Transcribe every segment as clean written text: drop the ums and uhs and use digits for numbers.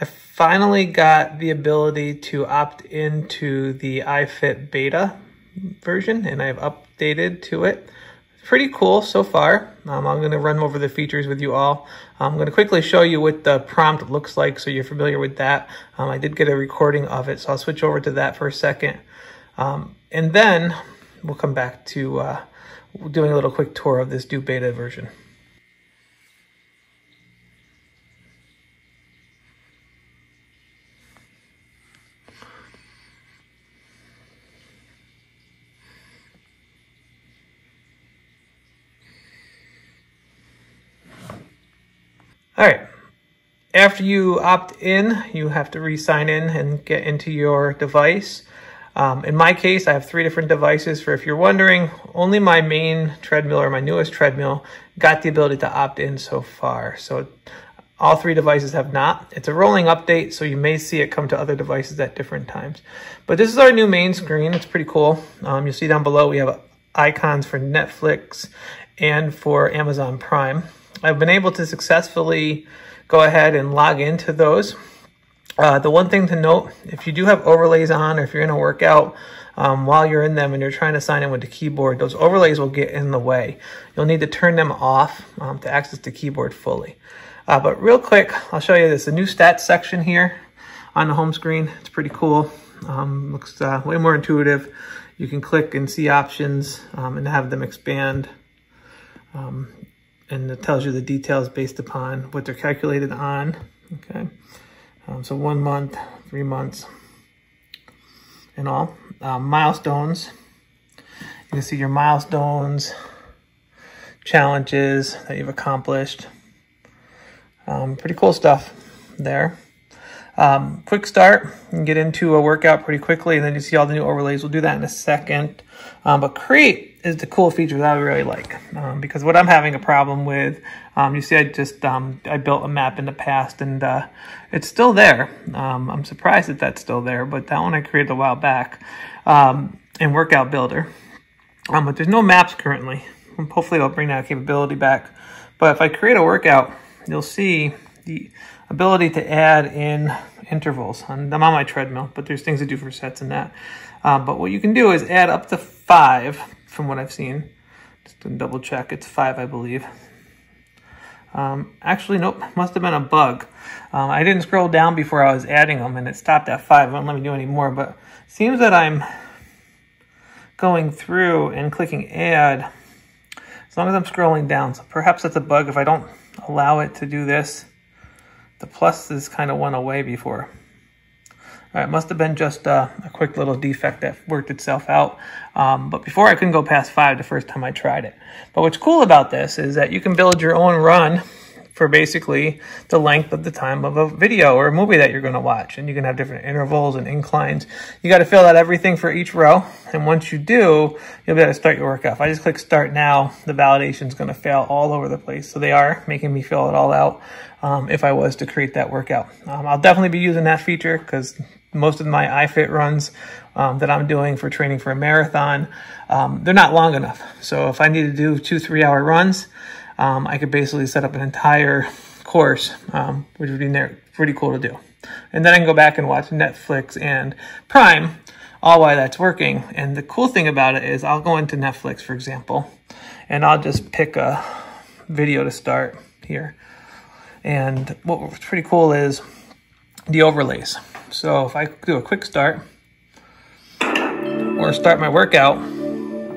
I finally got the ability to opt into the iFit beta version, and I've updated to it. Pretty cool so far. I'm going to run over the features with you all. I'm going to quickly show you what the prompt looks like so you're familiar with that. I did get a recording of it, so I'll switch over to that for a second. And then we'll come back to doing a little quick tour of this new beta version. All right, after you opt in, you have to re-sign in and get into your device. In my case, I have 3 different devices. For if you're wondering, only my main treadmill or my newest treadmill got the ability to opt in so far. So all 3 devices have not. It's a rolling update, so you may see it come to other devices at different times. But this is our new main screen. It's pretty cool. You'll see down below we have icons for Netflix and for Amazon Prime. I've been able to successfully go ahead and log into those. The one thing to note, if you do have overlays on or if you're in a workout while you're in them and you're trying to sign in with the keyboard, those overlays will get in the way. You'll need to turn them off to access the keyboard fully. But real quick, I'll show you this. The new stats section here on the home screen. It's pretty cool. Looks way more intuitive. You can click and see options and have them expand. And it tells you the details based upon what they're calculated on. Okay, so 1 month, 3 months, and all. Milestones. You can see your milestones, challenges that you've accomplished. Pretty cool stuff there. Quick start. You can get into a workout pretty quickly, and then you see all the new overlays. We'll do that in a second. But create is the cool feature that I really like, because what I'm having a problem with, you see I built a map in the past, and it's still there. I'm surprised that that's still there, but that one I created a while back in Workout Builder. But there's no maps currently. Hopefully they'll bring that capability back. But if I create a workout, you'll see the ability to add in intervals. I'm on my treadmill, but there's things to do for sets and that. But what you can do is add up to 5 from what I've seen. Just to double check, it's 5, I believe. Actually, nope, must have been a bug. I didn't scroll down before I was adding them and it stopped at 5. It won't let me do any more, but it seems that I'm going through and clicking add as long as I'm scrolling down. So perhaps that's a bug if I don't allow it to do this. The pluses kind of went away before. All right, must have been just a quick little defect that worked itself out. But before I couldn't go past 5 the first time I tried it. But what's cool about this is that you can build your own run for basically the length of the time of a video or a movie that you're going to watch. And you can have different intervals and inclines. You got to fill out everything for each row. And once you do, you'll be able to start your workout. If I just click start now, the validation is going to fail all over the place. So they are making me fill it all out if I was to create that workout. I'll definitely be using that feature because most of my iFit runs that I'm doing for training for a marathon, they're not long enough. So if I need to do 2-3 hour runs, I could basically set up an entire course, which would be pretty cool to do. And then I can go back and watch Netflix and Prime all while that's working. And the cool thing about it is I'll go into Netflix, for example, and I'll just pick a video to start here. And what's pretty cool is the overlays. So if I do a quick start or start my workout,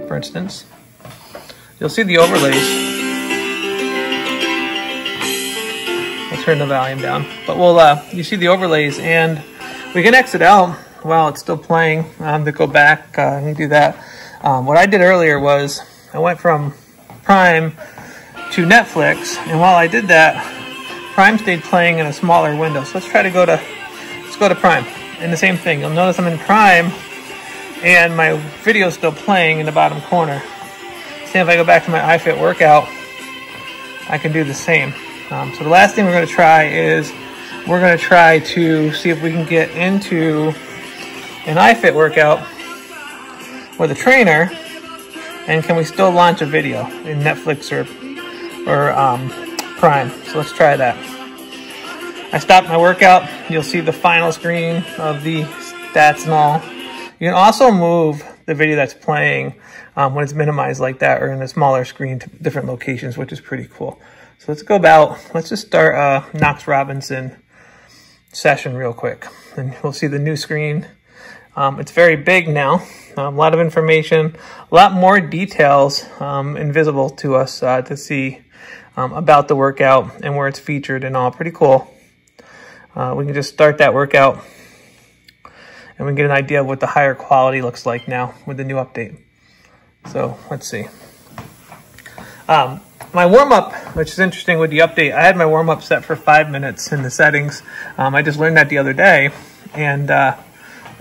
for instance, you'll see the overlays. I'll turn the volume down, but you see the overlays, and we can exit out while it's still playing to go back and do that. What I did earlier was I went from Prime to Netflix, and while I did that, Prime stayed playing in a smaller window. So let's try to go to Prime. And the same thing, you'll notice I'm in Prime and my video is still playing in the bottom corner. Same if I go back to my iFit workout, I can do the same. So the last thing we're going to try is we're going to try to see if we can get into an iFit workout with a trainer, and can we still launch a video in Netflix or Prime. So let's try that. I stopped my workout. You'll see the final screen of the stats and all. You can also move the video that's playing when it's minimized like that or in a smaller screen to different locations, which is pretty cool. So let's just start Knox Robinson session real quick. And we'll see the new screen. It's very big now. A lot of information, a lot more details invisible to us to see about the workout and where it's featured and all. Pretty cool. We can just start that workout and we can get an idea of what the higher quality looks like now with the new update. So let's see. My warm-up, which is interesting with the update, I had my warm-up set for 5 minutes in the settings. I just learned that the other day, and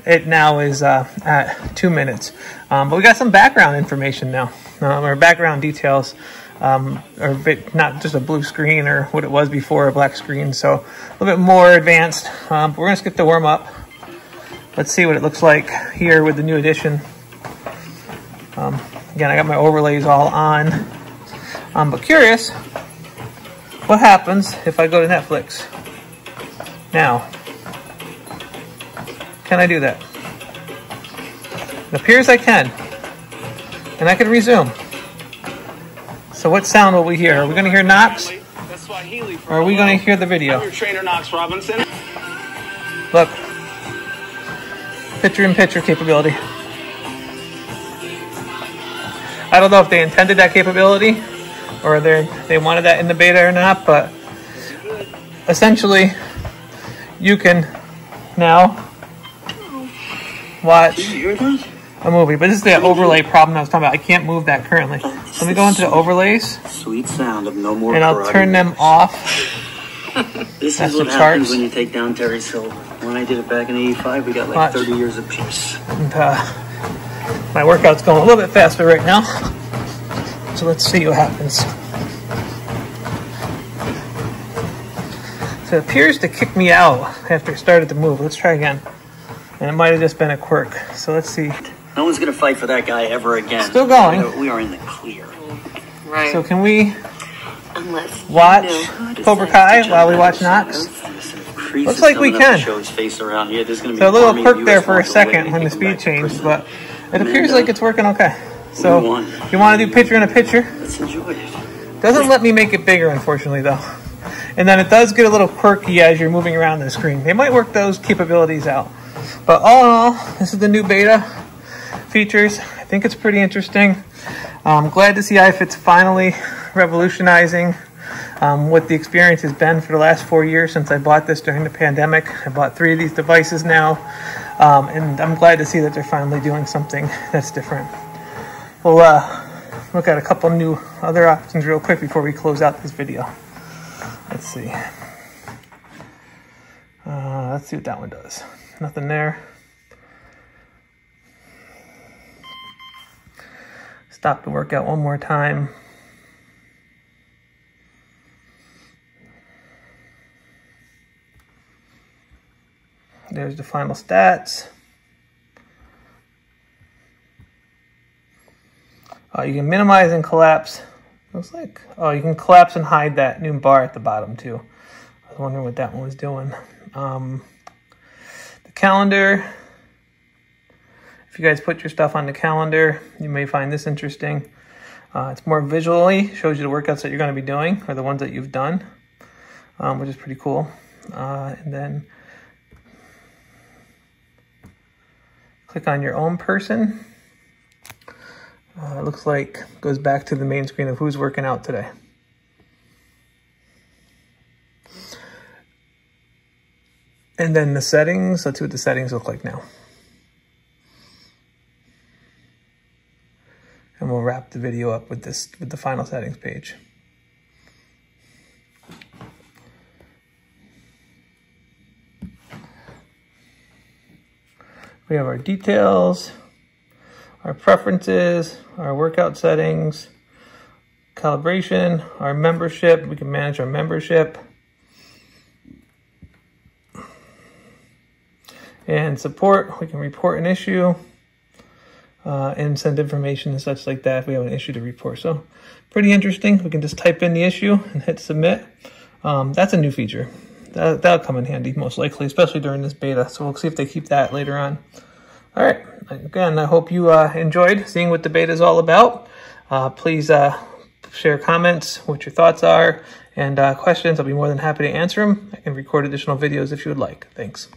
it now is at 2 minutes. But we got some background information now, or background details, or not just a blue screen or what it was before, a black screen. So a little bit more advanced. But we're gonna skip the warm-up. Let's see what it looks like here with the new edition. Again, I got my overlays all on. But curious, what happens if I go to Netflix? Now, can I do that? It appears I can. And I can resume. So what sound will we hear? Are we going to hear Knox? Or are we going to hear the video? I'm your trainer, Knox Robinson. Look. Picture-in-picture capability. I don't know if they intended that capability or they wanted that in the beta or not, but essentially you can now watch a movie. But this is the overlay problem I was talking about. I can't move that currently. Let me go into the overlays. Sweet sound of no more. And I'll turn them off. This is what happens when you take down Terry Silver. When I did it back in '85, we got like 30 years of peace. And my workout's going a little bit faster right now. So let's see what happens. So it appears to kick me out after it started to move. Let's try again. And it might have just been a quirk. So let's see. No one's going to fight for that guy ever again. Still going. We are in the clear. Right. So can we watch Cobra Kai while we watch Knox? Looks like we can. Show his face around here. There's going to be so a little quirk there for a second when the speed changed, but it appears like it's working okay. So if you want to do picture-in-a-picture, let's enjoy it. Doesn't let me make it bigger, unfortunately, though. And then it does get a little quirky as you're moving around the screen. They might work those capabilities out. But all in all, this is the new beta features. I think it's pretty interesting. I'm glad to see iFit's finally revolutionizing what the experience has been for the last 4 years since I bought this during the pandemic. I bought 3 of these devices now. And I'm glad to see that they're finally doing something that's different. We'll look at a couple new other options real quick before we close out this video. Let's see. Let's see what that one does. Nothing there. Stop the workout one more time. There's the final stats. You can minimize and collapse. Looks like, oh, you can collapse and hide that new bar at the bottom too. I was wondering what that one was doing. The calendar. If you guys put your stuff on the calendar, you may find this interesting. It's more visually, shows you the workouts that you're going to be doing or the ones that you've done, which is pretty cool. And then click on your own person. It looks like it goes back to the main screen of who's working out today. And then the settings, let's see what the settings look like now. And we'll wrap the video up with the final settings page. We have our details, our preferences, our workout settings, calibration, our membership. We can manage our membership. And support, we can report an issue and send information and such like that if we have an issue to report. So pretty interesting. We can just type in the issue and hit submit. That's a new feature. that'll come in handy most likely, especially during this beta. So we'll see if they keep that later on. All right. Again, I hope you enjoyed seeing what the beta is all about. Please share comments, what your thoughts are, and questions. I'll be more than happy to answer them. I can record additional videos if you would like. Thanks.